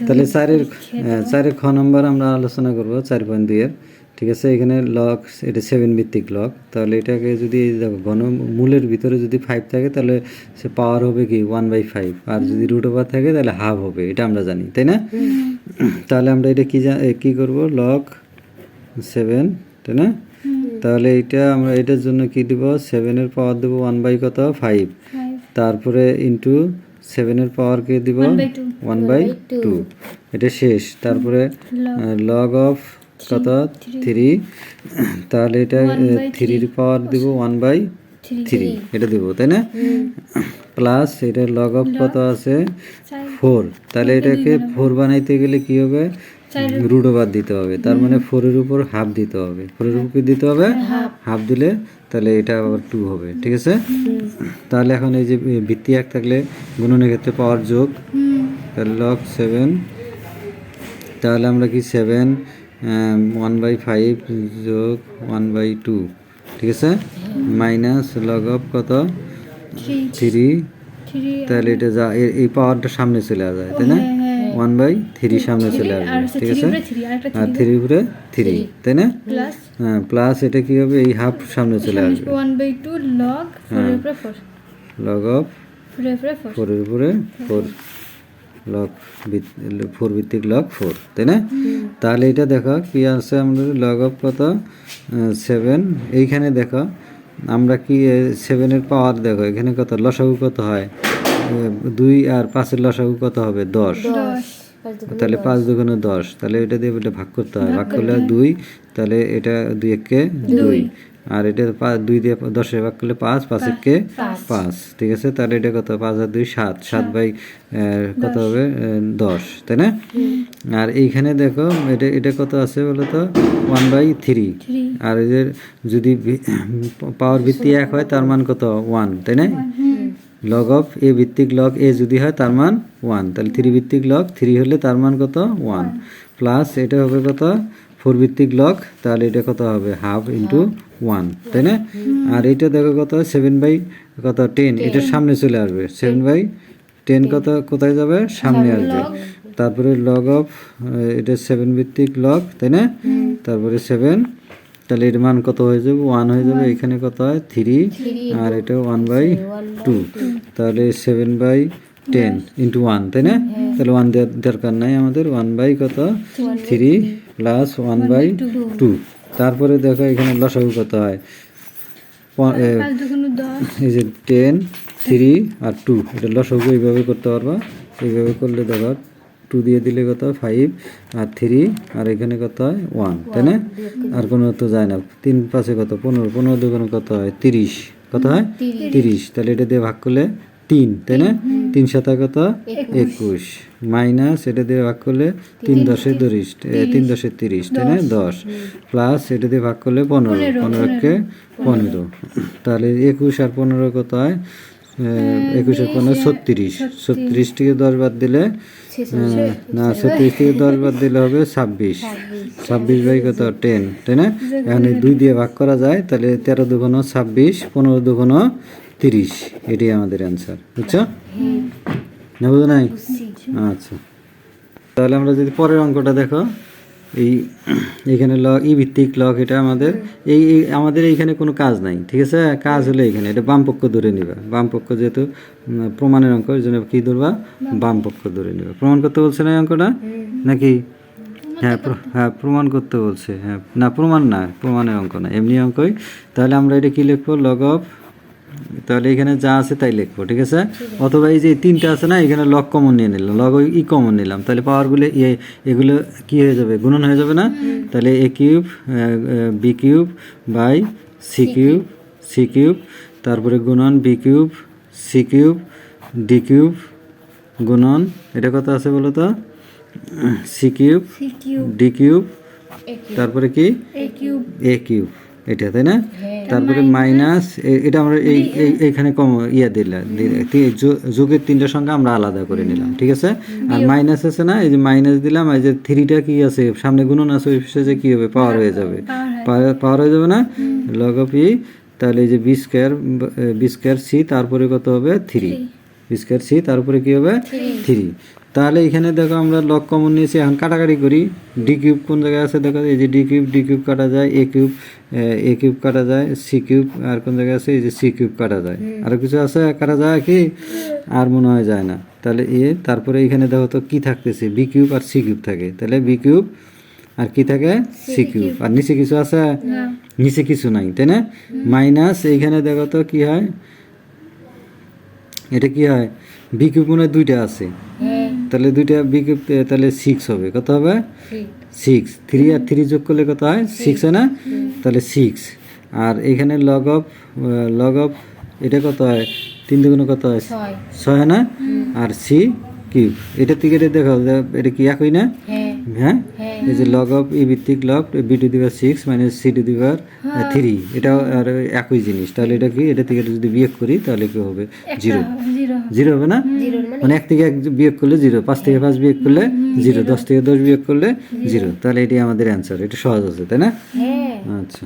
তাহলে চারের খ নম্বর আমরা আলোচনা করব 4.2 এর। ঠিক আছে, এখানে লগ এটা 7 ভিত্তিক লগ। তাহলে এটাকে যদি ঘনমূলের ভিতরে যদি 5 থাকে তাহলে সে পাওয়ার হবে কি 1/5, আর যদি রুট ওভার থাকে তাহলে হাফ হবে, এটা আমরা জানি, তাই না? তাহলে আমরা এটা কি করব, লগ 7, তাই না? তাহলে এটা আমরা এটার জন্য কি দিব, 7-এর পাওয়ার দেবো 1/5, তারপরে ইন্টু 7-এর পাওয়ারকে দিব 1/2, এটা শেষ। তারপরে লগ অফ কত 3, তাহলে এটা 3-এর পাওয়ার দিব 1/3, এটা দিব, তাই না? প্লাস এটা লগ অফ কত আছে 4, তাহলে এটাকে 4 বানাইতে গেলে কি হবে, রুট ওভার দিতে হবে, তার মানে 4-এর উপর হাফ দিতে হবে, 4-এর উপর কি দিতে হবে, হাফ দিলে তাহলে এটা আবার 2 হবে। ঠিক আছে, তাহলে এখন এই যে ভিত্তি 1 থাকলে গুণনের ক্ষেত্রে পাওয়ার যোগ, তাহলে লগ 7, তাহলে আমরা কি 7 1/5 যোগ 1/2, ঠিক আছে, মাইনাস লগ অফ কত 3, তাহলে এটা যা এই পাওয়ারটা সামনে চলে যায়, তাই না, 1/3 সামনে চলে আসবে। ঠিক আছে, আর 3 উপরে 3, তাই না? হ্যাঁ, প্লাস এটা কি হবে, এই হাফ সামনে চলে আসবে, 1/2 লগ 4 এর উপরে 4, লগ অফ 4-এর উপরে 4, লগ 4 ভিত্তিক লগ 4, তাই না? তাহলে এটা দেখো কি আছে আমাদের, লগ অফ কত 7, এইখানে দেখো আমরা কি 7-এর পাওয়ার দেখো এখানে কত, লসাগু কত হয় 2, আর 5-এর লসাগু কত হবে 10, তাহলে 5 দুগুণে 10, তাহলে এটা দিয়ে এটা ভাগ করতে হয়, ভাগ করলে 2, তাহলে এটা 2 1-কে 2, আর এটা 2 দিয়ে 10-এ ভাগ করলে 5, 5 1-কে 5, ঠিক আছে, তাহলে এটা কত 5 আর 2 7, 7 বাই কত হবে 10, তাই না? আর এইখানে দেখো এটা কত আছে বলো তো 1/3, আর এই যে যদি পাওয়ার ভিত্তি 1 হয় তার মান কত 1, তাই না? লগ অফ এ ভিত্তিক লগ এ যদি হয় তার মান 1, তাহলে 3 ভিত্তিক লগ 3 হলে তার মান কত 1, প্লাস এটা হবে কত 4 ভিত্তিক লগ, তাহলে এটা কত হবে হাফ ইন্টু 1, তাই না? আর এটা দেখো কত 7/10, এটার সামনে চলে আসবে, 7/10 কত কোথায় যাবে, সামনে আসবে। তারপরে লগ অফ এটা 7 ভিত্তিক লগ, তাই না? তারপরে 7, তাহলে এর মান কত হয়ে যাবে 1 হয়ে যাবে, এখানে কত হয় 3, আর এটা 1/2, তাহলে 7/10 ইন্টু 1, তাই না? তাহলে 1 দেওয়ার দরকার নাই আমাদের, 1/3 প্লাস 1/2, তারপরে দেখো এখানে লসাগু কত হয়, এই যে 10, 3 আর 2, এটা লসাগু এইভাবে করতে পারবা, এইভাবে করলে দেখো 2 দিয়ে দিলে কত 5, আর 3, আর এখানে কত হয় 1, তাই না? আর কোনো তো যায় না, 3 5-এ কত 15, 15 দুগুণে কত হয় 30, কত হয় 30, তাহলে এটা দিয়ে ভাগ করলে 3, তাই না? 3 7 কত 21, মাইনাস এটা দিয়ে ভাগ করলে 3 10-এ 30, 3 10-এ 30, তাই না 10, প্লাস এটা দিয়ে ভাগ করলে 15, 15-কে 15, তাহলে 21 আর 15 কত হয় 21 আর 15 36, 36 থেকে 10 বাদ দিলে না 36 থেকে 10 বাদ দিলে হবে 26, 26 বাই কত 10, তাই না? এখন 2 দিয়ে ভাগ করা যায়, তাহলে 13 দুগুণ 26, 15 দুগুণ 30, এটাই আমাদের অ্যান্সার, বুঝছো না, বুঝো নাই? আচ্ছা, তাহলে আমরা যদি পরের অঙ্কটা দেখো, এইখানে লগ ই ভিত্তিক লগ, এটা আমাদের আমাদের এইখানে কোনো কাজ নাই, ঠিক আছে, কাজ হলো এখানে এটা বাম পক্ষ ধরে নিবা, বাম পক্ষ যেহেতু প্রমাণের অঙ্ক, এই জন্য কি ধরবা, বাম পক্ষ ধরে নিবা। প্রমাণ করতে বলছে না এই অঙ্কটা নাকি? হ্যাঁ হ্যাঁ, প্রমাণ করতে বলছে, হ্যাঁ না প্রমাণ না, প্রমাণের অঙ্ক না, এমনি অঙ্কই। তাহলে আমরা এটা কি লিখবো, লগ অফ, তাহলে এখানে যা আছে তাই লিখবো, ঠিক আছে, অথবা এই যে 3টা আছে না, এখানে লগ কমন নিয়ে নিলাম, লগ ই কমন নিলাম, তাহলে পাওয়ারগুলো এগুলো কি হয়ে যাবে, গুণন হয়ে যাবে না? তাহলে a cube b cube by c cube, তারপরে গুণন b cube c cube d cube, গুণন এটা কত আছে বলো তো, সি কিউব ডি কিউব, তারপরে কি এ কিউব, এটা, তাই না? তারপরে মাইনাস এটা আমরা এইখানে কম দিলাম, যোগের 3টা সংখ্যা আমরা আলাদা করে নিলাম, ঠিক আছে, আর মাইনাস আছে না, এই যে মাইনাস দিলাম, এই যে 3টা কি আছে সামনে গুণন আছে, ওই শেষে কি হবে, পাওয়ার হয়ে যাবে, পাওয়ার হয়ে যাবে না, লগ অফ ই, তাহলে এই যে বি স্কয়ার সি, তারপরে কত হবে 3, বি স্কয়ার সি, তারপরে কি হবে 3, তাহলে এখানে দেখো আমরা লগ কমন নিয়েছি, এখন কাটাকাটি করি। ডি কিউব কোন জায়গায় আছে দেখো, এই যে ডি কিউব কাটা যায়, এ কিউব কাটা যায়, সি কিউব আর কোন জায়গায় আছে, এই যে সি কিউব কাটা যায়। আরো কিছু আছে কাটা যায় কি? আর মনে হয় যায় না। তাহলে তারপরে এখানে দেখো তো কি থাকতেছে, বি কিউব আর সি কিউব থাকে। তাহলে বি কিউব আর কি থাকে, সি কিউব। আর নিচে কিছু আছে? নিচে কিছু নাই, তাই না? মাইনাস এইখানে দেখো তো কি হয়, এটা কি হয়, বি কিউব মনে হয় দুইটা আছে, তাহলে দুইটা বি কিউব, তাহলে 6 হবে। কত হবে? 6। 3 আর 3 যোগ করলে কত হয়? 6 হয় না? তাহলে 6। আর এখানে লগ অফ এটা কত হয়? 3 দুগুণে কত হয়? 6 হয় না? আর সি কিউব, এটা থেকে এটা দেখো, এটা কি একই না? হ্যাঁ, এই যে লগ অফ ই ভিত্তিক log B to the power 6 minus C to the power 3, এটাও আর একই জিনিস। তাহলে এটা কি, এটা থেকে যদি বিয়োগ করি তাহলে কি হবে? 0। 0 হবে না? মানে 1 থেকে 1 বিয়োগ করলে 0, 5 থেকে 5 বিয়োগ করলে 0, 10 থেকে 10 বিয়োগ করলে 0। তাহলে এটাই আমাদের অ্যান্সার। এটা সহজ আছে, তাই না? আচ্ছা।